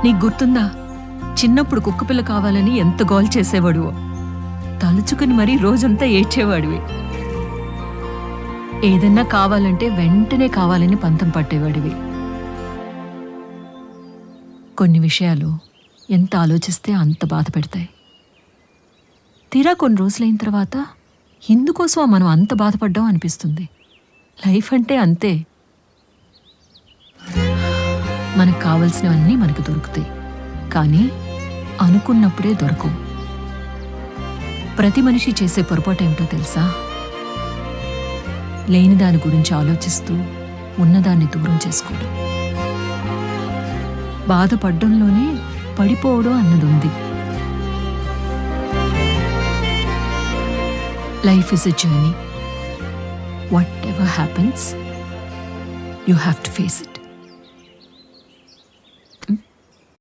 నీకు గుర్తుందా చిన్నప్పుడు కుక్కపిల్ల కావాలని ఎంత గోల్ చేసేవాడువో తలుచుకుని మరీ రోజంతా ఏడ్చేవాడివి. ఏదన్నా కావాలంటే వెంటనే కావాలని పంతం పట్టేవాడివి. కొన్ని విషయాలు ఎంత ఆలోచిస్తే అంత బాధ పెడతాయి. తీరా కొన్ని రోజులైన తర్వాత ఇందుకోసం మనం అంత బాధపడ్డాం అనిపిస్తుంది. లైఫ్ అంటే అంతే. మనకు కావలసినవన్నీ మనకు దొరుకుతాయి, కానీ అనుకున్నప్పుడే దొరకవు. ప్రతి మనిషి చేసే పొరపాటు ఏమిటో తెలుసా? లేని దాని గురించి ఆలోచిస్తూ ఉన్నదాన్ని దూరం చేసుకోవడం. బాధపడ్డంలోనే పడిపోవడం అన్నది ఉంది. Life is a journey. What ever happens, you have to face it.